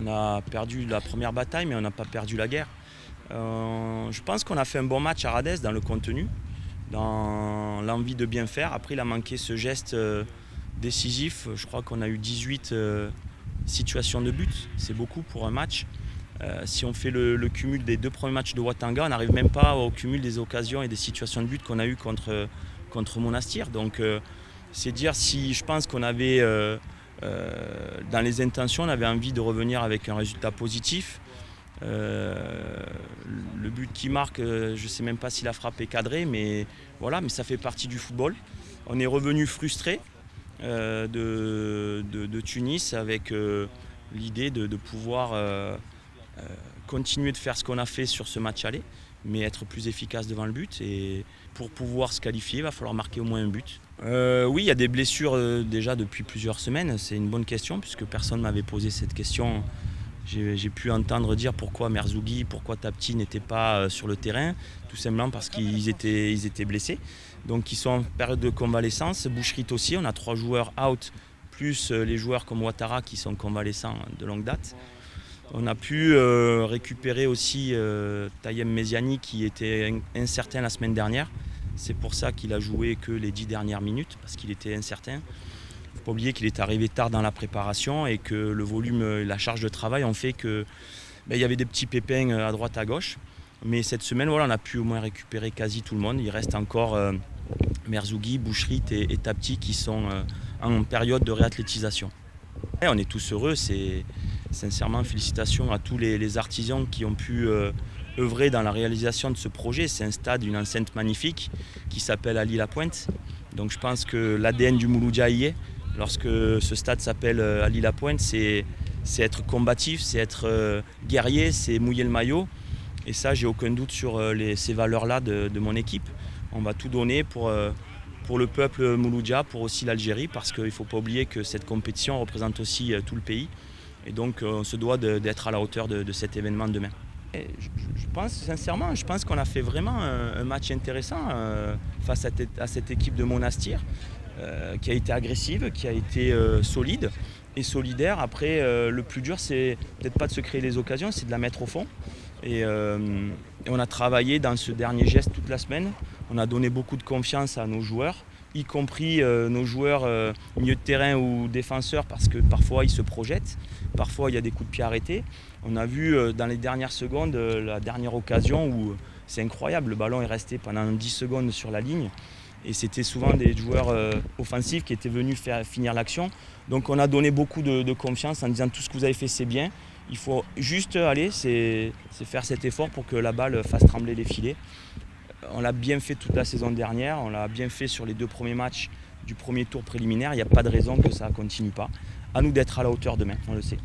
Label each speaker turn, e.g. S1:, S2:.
S1: On a perdu la première bataille, mais on n'a pas perdu la guerre. Je pense qu'on a fait un bon match à Radès dans le contenu, dans l'envie de bien faire. Après, il a manqué ce geste décisif. Je crois qu'on a eu 18 situations de but. C'est beaucoup pour un match. Si on fait le cumul des 2 premiers matchs de Ouattanga, on n'arrive même pas au cumul des occasions et des situations de but qu'on a eues contre Monastir. Donc c'est dire si je pense qu'on avait, dans les intentions, on avait envie de revenir avec un résultat positif. Le but qui marque, je ne sais même pas si la frappe est cadrée, mais voilà, mais ça fait partie du football. On est revenu frustré de Tunis avec l'idée de pouvoir continuer de faire ce qu'on a fait sur ce match aller, mais être plus efficace devant le but. Et pour pouvoir se qualifier, il va falloir marquer au moins un but. Oui, il y a des blessures déjà depuis plusieurs semaines. C'est une bonne question puisque personne ne m'avait posé cette question. J'ai pu entendre dire pourquoi Merzougi, pourquoi Tapti n'étaient pas sur le terrain, tout simplement parce qu'ils étaient blessés. Donc ils sont en période de convalescence. Boucherit aussi, on a 3 joueurs out, plus les joueurs comme Ouattara qui sont convalescents de longue date. On a pu récupérer aussi Tayem Meziani qui était incertain la semaine dernière. C'est pour ça qu'il a joué que les 10 dernières minutes, parce qu'il était incertain. Il ne faut pas oublier qu'il est arrivé tard dans la préparation et que le volume et la charge de travail ont fait qu'il y avait des petits pépins à droite à gauche. Mais cette semaine, voilà, on a pu au moins récupérer quasi tout le monde. Il reste encore Merzougi, Boucherit et Tapti qui sont en période de réathlétisation. Et on est tous heureux, sincèrement félicitations à tous les artisans qui ont pu œuvrer dans la réalisation de ce projet. C'est un stade, une enceinte magnifique qui s'appelle Alli-la-Pointe. Donc je pense que l'ADN du Mouloudia y est. Lorsque ce stade s'appelle Alli-la-Pointe, c'est être combatif, c'est être guerrier, c'est mouiller le maillot. Et ça, j'ai aucun doute sur ces valeurs-là de mon équipe. On va tout donner pour le peuple Mouloudia, pour aussi l'Algérie, parce qu'il ne faut pas oublier que cette compétition représente aussi tout le pays. Et donc on se doit d'être à la hauteur de cet événement demain. Je pense sincèrement, qu'on a fait vraiment un match intéressant face à cette équipe de Monastir qui a été agressive, qui a été solide et solidaire. Après, le plus dur, c'est peut-être pas de se créer les occasions, c'est de la mettre au fond. Et on a travaillé dans ce dernier geste toute la semaine. On a donné beaucoup de confiance à nos joueurs, y compris nos joueurs milieu de terrain ou défenseurs, parce que parfois ils se projettent, parfois il y a des coups de pied arrêtés. On a vu dans les dernières secondes la dernière occasion où c'est incroyable, le ballon est resté pendant 10 secondes sur la ligne et c'était souvent des joueurs offensifs qui étaient venus finir l'action. Donc on a donné beaucoup de confiance en disant tout ce que vous avez fait c'est bien, il faut juste aller, c'est faire cet effort pour que la balle fasse trembler les filets. On l'a bien fait toute la saison dernière, on l'a bien fait sur les 2 premiers matchs du premier tour préliminaire. Il n'y a pas de raison que ça ne continue pas. À nous d'être à la hauteur demain, on le sait.